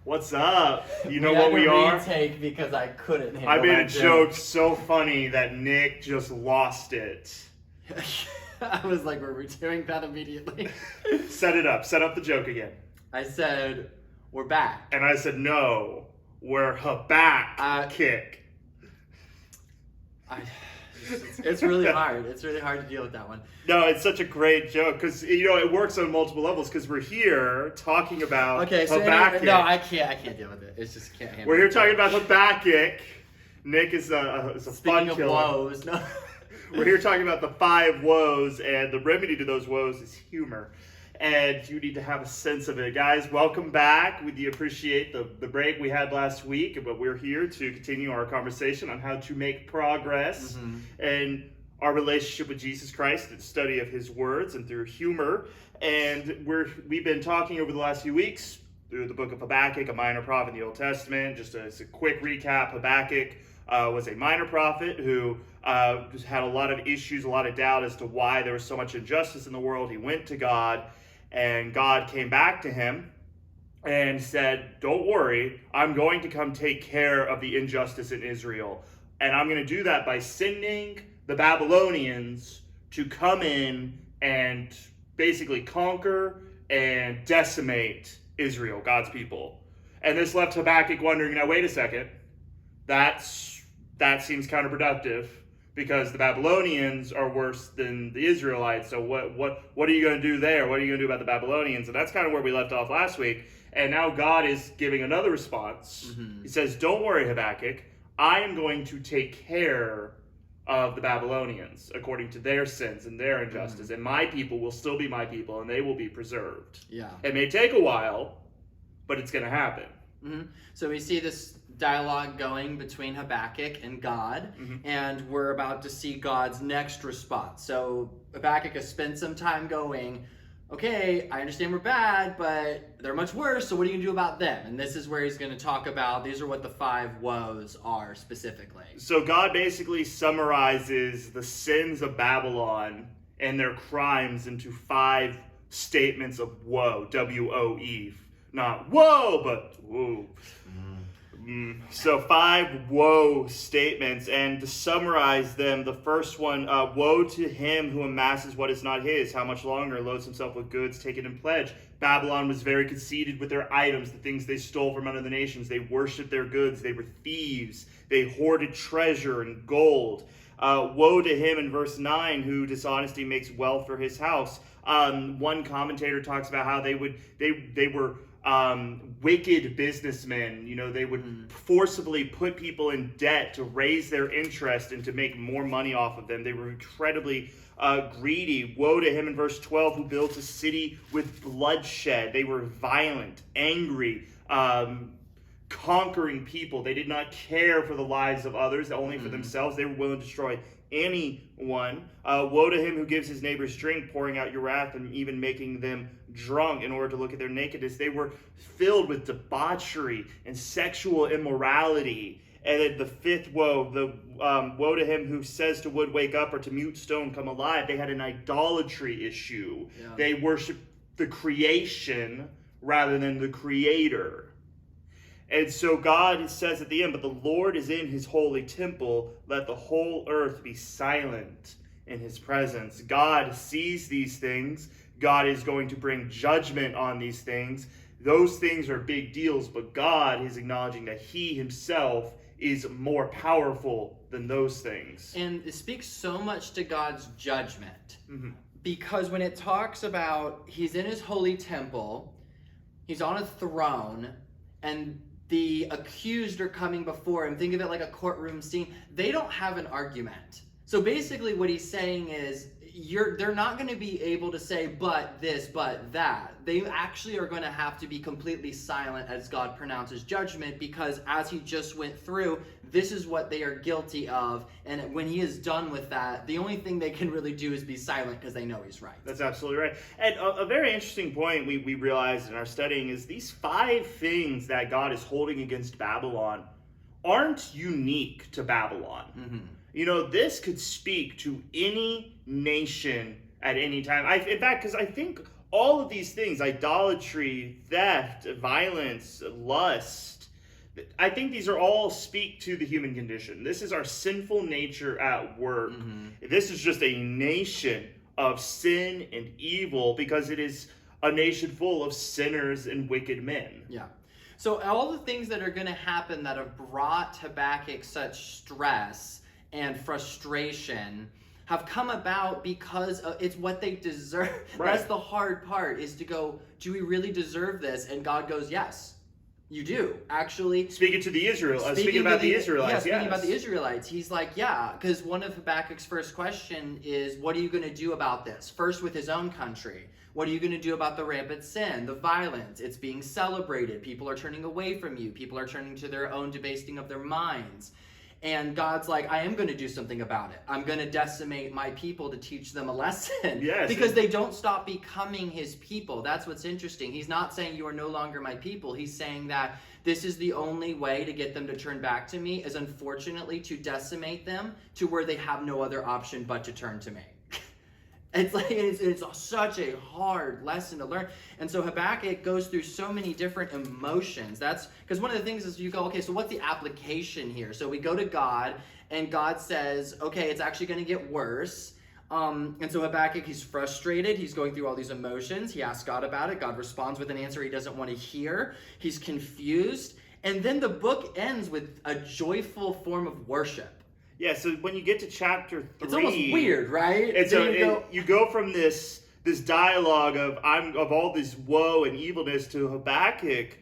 What's up? You know We what had we to are? retake because I couldn't handle I made a that joke so funny that Nick just lost it. I was like, we're doing that immediately. Set it up. Set up the joke again. I said, we're back. And I said, no, we're Habakkuk. It's really hard. It's really hard to deal with that one. No, it's such a great joke because it works on multiple levels because we're here talking about Habakkuk. No, I can't deal with it. It's just can't handle We're here it. talking about Habakkuk. Nick is a fun Speaking of killer. woes, no. We're here talking about the 5 woes, and the remedy to those woes is humor. And you need to have a sense of it. Guys, welcome back. We do appreciate the break we had last week, but we're here to continue our conversation on how to make progress in our relationship with Jesus Christ, the study of his words and through humor. And we've been talking over the last few weeks through the book of Habakkuk, a minor prophet in the Old Testament. Just as a quick recap, Habakkuk was a minor prophet who just had a lot of issues, a lot of doubt as to why there was so much injustice in the world. He went to God, and God came back to him and said, don't worry, I'm going to come take care of the injustice in Israel. And I'm going to do that by sending the Babylonians to come in and basically conquer and decimate Israel, God's people. And this left Habakkuk wondering, now wait a second, that seems counterproductive because the Babylonians are worse than the Israelites. So what are you going to do there? What are you going to do about the Babylonians? And that's kind of where we left off last week. And now God is giving another response. He says, don't worry, Habakkuk. I am going to take care of the Babylonians according to their sins and their injustice. And my people will still be my people, and they will be preserved. Yeah. It may take a while, but it's going to happen. So we see this dialogue going between Habakkuk and God, and we're about to see God's next response. So Habakkuk has spent some time going, okay, I understand we're bad, but they're much worse, so what are you going to do about them? And this is where he's going to talk about, these are what the 5 woes are specifically. So God basically summarizes the sins of Babylon and their crimes into 5 statements of woe, W-O-E. Not whoa, but whoa. So 5 woe statements, and to summarize them, the first one, woe to him who amasses what is not his. How much longer? Loads himself with goods taken in pledge. Babylon was very conceited with their items, the things they stole from other nations. They worshipped their goods. They were thieves. They hoarded treasure and gold. Woe to him in verse 9 who dishonesty makes wealth for his house. One commentator talks about how they were wicked businessmen. They would forcibly put people in debt to raise their interest and to make more money off of them. They were incredibly greedy. Woe to him in verse 12 who builds a city with bloodshed. They were violent, angry, conquering people. They did not care for the lives of others, only for themselves. They were willing to destroy anyone. Woe to him who gives his neighbors drink, pouring out your wrath and even making them drunk in order to look at their nakedness. They were filled with debauchery and sexual immorality. And then the 5th woe, woe to him who says to wood, wake up, or to mute stone, come alive. They had an idolatry issue. Yeah. They worshiped the creation rather than the creator. And so God says at the end, but the Lord is in his holy temple. Let the whole earth be silent in his presence. God sees these things. God is going to bring judgment on these things. Those things are big deals, but God is acknowledging that he himself is more powerful than those things. And it speaks so much to God's judgment. Because when it talks about he's in his holy temple, he's on a throne, and the accused are coming before him. Think of it like a courtroom scene. They don't have an argument. So basically what he's saying is, they're not going to be able to say, but this, but that. They actually are going to have to be completely silent as God pronounces judgment, because as he just went through, this is what they are guilty of. And when he is done with that, the only thing they can really do is be silent because they know he's right. That's absolutely right. And a very interesting point we realized in our studying is these 5 things that God is holding against Babylon aren't unique to Babylon. This could speak to any nation at any time. In fact, because I think all of these things, idolatry, theft, violence, lust, I think these are all speak to the human condition. This is our sinful nature at work. This is just a nation of sin and evil because it is a nation full of sinners and wicked men. Yeah. So all the things that are going to happen that have brought Habakkuk such stress and frustration have come about because it's what they deserve. Right. That's the hard part, is to go, do we really deserve this? And God goes, yes, you do. Actually, Speaking to the Israelites, speaking about the Israelites, yeah, speaking about the Israelites, he's like, yeah, because one of Habakkuk's first question is, what are you going to do about this? First with his own country. What are you going to do about the rampant sin, the violence? It's being celebrated. People are turning away from you. People are turning to their own debasing of their minds. And God's like, I am going to do something about it. I'm going to decimate my people to teach them a lesson. Yes. Because they don't stop becoming his people. That's what's interesting. He's not saying you are no longer my people. He's saying that this is the only way to get them to turn back to me, is unfortunately to decimate them to where they have no other option but to turn to me. It's like it's such a hard lesson to learn. And so Habakkuk goes through so many different emotions. That's because one of the things is you go, okay, so what's the application here? So we go to God, and God says, okay, it's actually going to get worse. And so Habakkuk, he's frustrated. He's going through all these emotions. He asks God about it. God responds with an answer he doesn't want to hear. He's confused. And then the book ends with a joyful form of worship. Yeah, so when you get to chapter 3, it's almost weird, right? You go from this dialogue of all this woe and evilness to Habakkuk,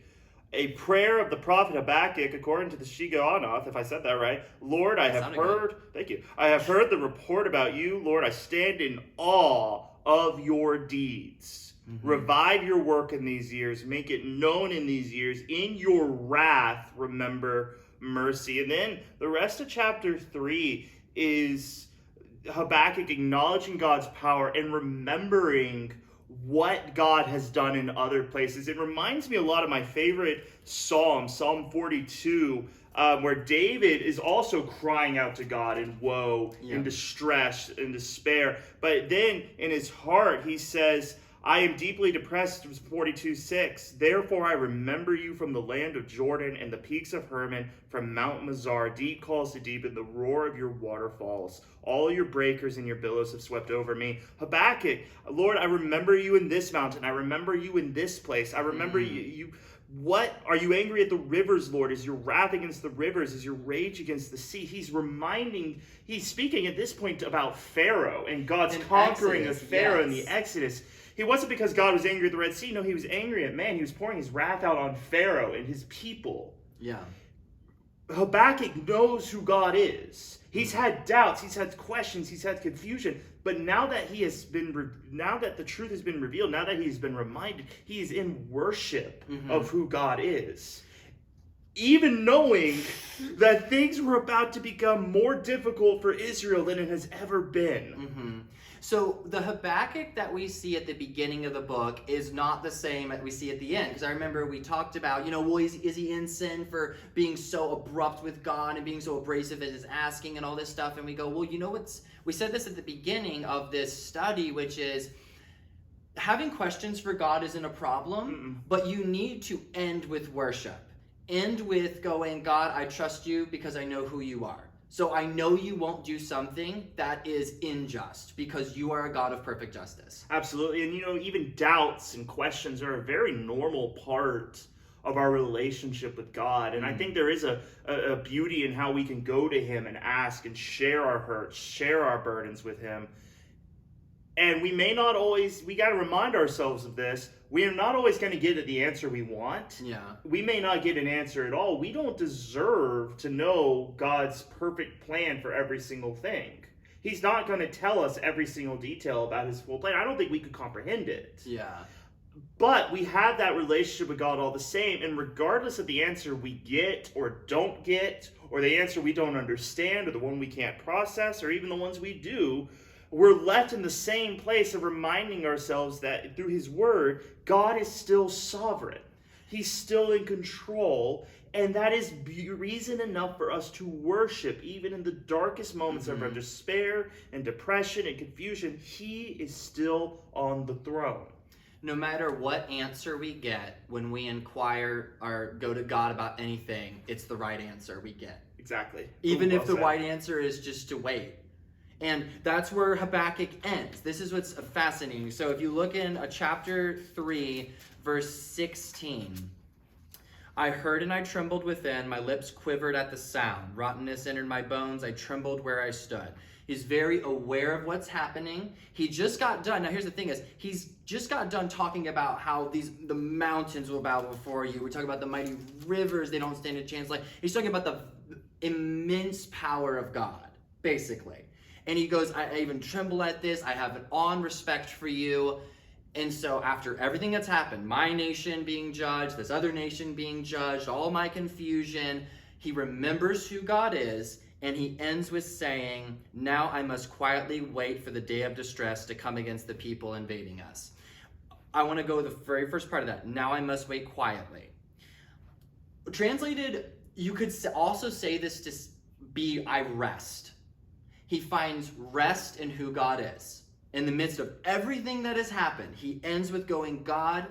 a prayer of the prophet Habakkuk, according to the Shigionoth, if I said that right. Lord, I have heard. Thank you. I have heard the report about you. Lord, I stand in awe of your deeds. Revive your work in these years. Make it known in these years. In your wrath, remember mercy. And then the rest of chapter 3 is Habakkuk acknowledging God's power and remembering what God has done in other places. It reminds me a lot of my favorite Psalm, Psalm 42, where David is also crying out to God in woe, in distress, in despair. But then in his heart, he says, I am deeply depressed, 42:6. Therefore I remember you from the land of Jordan and the peaks of Hermon, from Mount Mizar. Deep calls to deep in the roar of your waterfalls. All your breakers and your billows have swept over me. Habakkuk, Lord, I remember you in this mountain. I remember you in this place. I remember you. What are you angry at the rivers, Lord? Is your wrath against the rivers? Is your rage against the sea? He's speaking at this point about Pharaoh and God's conquering of Pharaoh in the Exodus. He wasn't because God was angry at the Red Sea. No, he was angry at man. He was pouring his wrath out on Pharaoh and his people. Yeah. Habakkuk knows who God is. He's had doubts. He's had questions. He's had confusion. But now that now that the truth has been revealed, now that he's been reminded, he is in worship of who God is. Even knowing that things were about to become more difficult for Israel than it has ever been. So the Habakkuk that we see at the beginning of the book is not the same that we see at the end. Because I remember we talked about, well, is he in sin for being so abrupt with God and being so abrasive in his asking and all this stuff? And we go, well, we said this at the beginning of this study, which is having questions for God isn't a problem, but you need to end with worship. End with going, God, I trust you because I know who you are. So I know you won't do something that is unjust because you are a God of perfect justice. Absolutely. And even doubts and questions are a very normal part of our relationship with God. And I think there is a beauty in how we can go to him and ask and share our hurts, share our burdens with him. And we got to remind ourselves of this. We are not always going to get the answer we want. Yeah. We may not get an answer at all. We don't deserve to know God's perfect plan for every single thing. He's not going to tell us every single detail about his full plan. I don't think we could comprehend it. Yeah. But we have that relationship with God all the same. And regardless of the answer we get or don't get, or the answer we don't understand, or the one we can't process, or even the ones we do, we're left in the same place of reminding ourselves that through his word, God is still sovereign. He's still in control. And that is reason enough for us to worship, even in the darkest moments of our despair and depression and confusion. He is still on the throne. no matter what answer we get when we inquire or go to God about anything, it's the right answer we get. Exactly. Even Ooh, if the well said. right answer is just to wait. And that's where Habakkuk ends. This is what's fascinating. So if you look in chapter 3, verse 16, I heard and I trembled within, my lips quivered at the sound. Rottenness entered my bones, I trembled where I stood. He's very aware of what's happening. He just got done. Now here's the thing is, he's just got done talking about how the mountains will bow before you. We're talking about the mighty rivers, they don't stand a chance. Like, he's talking about the immense power of God, basically. And he goes, I even tremble at this. I have an awe and respect for you. And so after everything that's happened, my nation being judged, this other nation being judged, all my confusion, he remembers who God is. And he ends with saying, now I must quietly wait for the day of distress to come against the people invading us. I want to go with the very first part of that. Now I must wait quietly. Translated, you could also say this to be, I rest. He finds rest in who God is. In the midst of everything that has happened, he ends with going, God,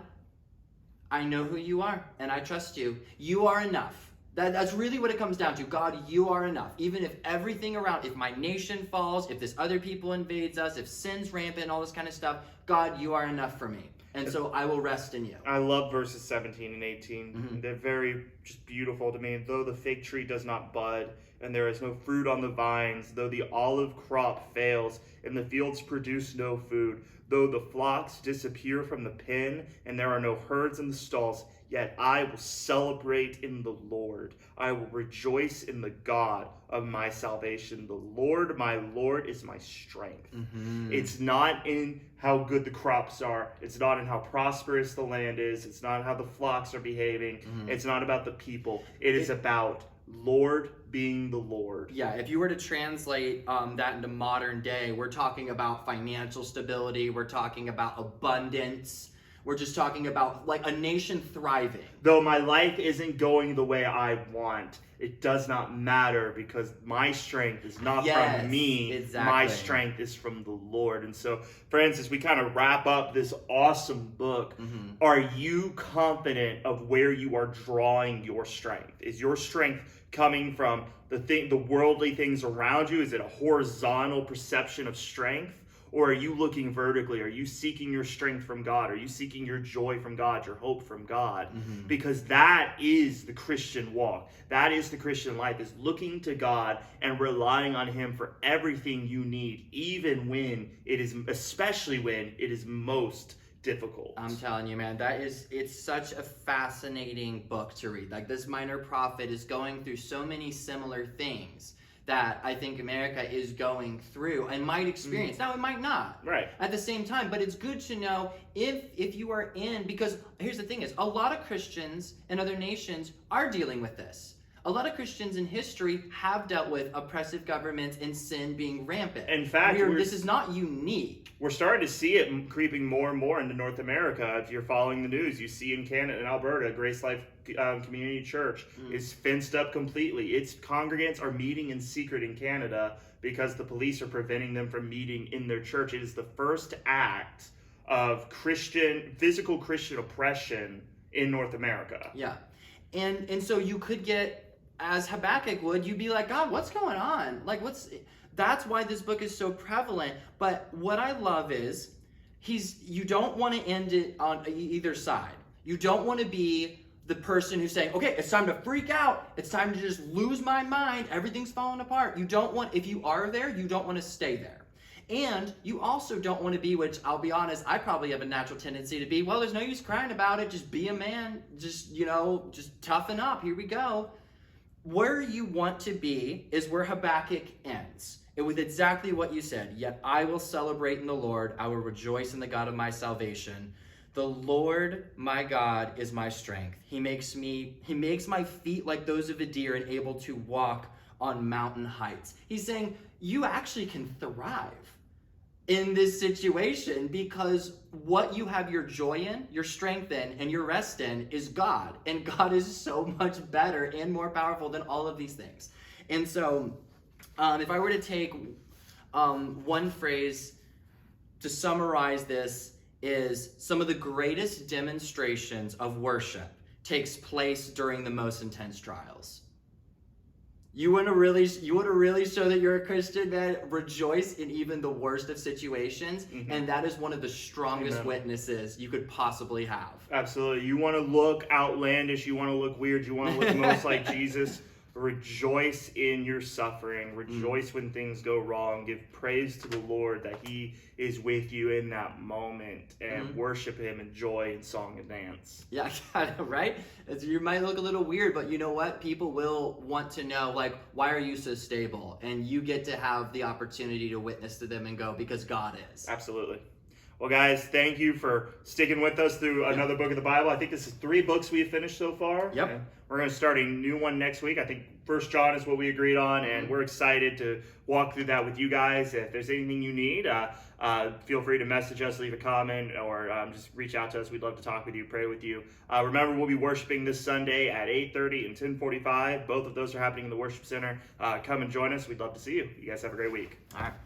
I know who you are, and I trust you. You are enough. That's really what it comes down to. God, you are enough. Even if everything around, if my nation falls, if this other people invades us, if sin's rampant, all this kind of stuff, God, you are enough for me. And so I will rest in you. I love verses 17 and 18. Mm-hmm. They're very just beautiful to me. Though the fig tree does not bud, and there is no fruit on the vines, though the olive crop fails, and the fields produce no food, though the flocks disappear from the pen, and there are no herds in the stalls, yet I will celebrate in the Lord. I will rejoice in the God of my salvation. The Lord, my Lord, is my strength. Mm-hmm. It's not in how good the crops are. It's not in how prosperous the land is. It's not how the flocks are behaving. Mm-hmm. It's not about the people. It is about Lord being the Lord. Yeah, if you were to translate that into modern day, we're talking about financial stability. We're talking about abundance. We're just talking about like a nation thriving. Though my life isn't going the way I want, it does not matter because my strength is not from me. Exactly. My strength is from the Lord. And so, Francis, we kind of wrap up this awesome book. Mm-hmm. Are you confident of where you are drawing your strength? Is your strength coming from the worldly things around you? Is it a horizontal perception of strength? Or are you looking vertically? Are you seeking your strength from God? Are you seeking your joy from God, your hope from God? Mm-hmm. Because that is the Christian walk. That is the Christian life, is looking to God and relying on Him for everything you need, even when especially when it is most difficult. I'm telling you, man, it's such a fascinating book to read. Like, this minor prophet is going through so many similar things that I think America is going through and might experience. Now, it might not. Right. At the same time, but it's good to know if you are in, because here's the thing is, a lot of Christians in other nations are dealing with this. A lot of Christians in history have dealt with oppressive governments and sin being rampant. In fact, this is not unique. We're starting to see it creeping more and more into North America. If you're following the news, you see in Canada and Alberta, Grace Life Community Church is fenced up completely. Its congregants are meeting in secret in Canada because the police are preventing them from meeting in their church. It is the first act of physical Christian oppression in North America. Yeah. And so you could get, as Habakkuk would, you'd be like, God, what's going on? Like, that's why this book is so prevalent. But what I love is, you don't want to end it on either side. You don't want to be the person who's saying, okay, it's time to freak out. It's time to just lose my mind. Everything's falling apart. If you are there, you don't want to stay there. And you also don't want to be, which I'll be honest, I probably have a natural tendency to be, well, there's no use crying about it. Just be a man. Just toughen up. Here we go. Where you want to be is where Habakkuk ends. It was exactly what you said. Yet I will celebrate in the Lord. I will rejoice in the God of my salvation. The Lord, my God, is my strength. He makes my feet like those of a deer and able to walk on mountain heights. He's saying you actually can thrive in this situation because what you have your joy in, your strength in, and your rest in is God. And God is so much better and more powerful than all of these things. And so if I were to take one phrase to summarize this, is some of the greatest demonstrations of worship takes place during the most intense trials. You want to really show that you're a Christian, man? Rejoice in even the worst of situations, and that is one of the strongest witnesses you could possibly have. Absolutely. You want to look outlandish, you want to look weird, you want to look most like Jesus. Rejoice in your suffering. Rejoice when things go wrong. Give praise to the Lord that He is with you in that moment, and worship Him in joy and song and dance. Yeah, right? You might look a little weird, but you know what? People will want to know, like, why are you so stable? And you get to have the opportunity to witness to them and go, because God is. Absolutely. Well, guys, thank you for sticking with us through another book of the Bible. I think this is 3 books we've finished so far. Yep. And we're going to start a new one next week. I think 1 John is what we agreed on, and we're excited to walk through that with you guys. If there's anything you need, feel free to message us, leave a comment, or just reach out to us. We'd love to talk with you, pray with you. Remember, we'll be worshiping this Sunday at 8:30 and 10:45. Both of those are happening in the worship center. Come and join us. We'd love to see you. You guys have a great week. All right.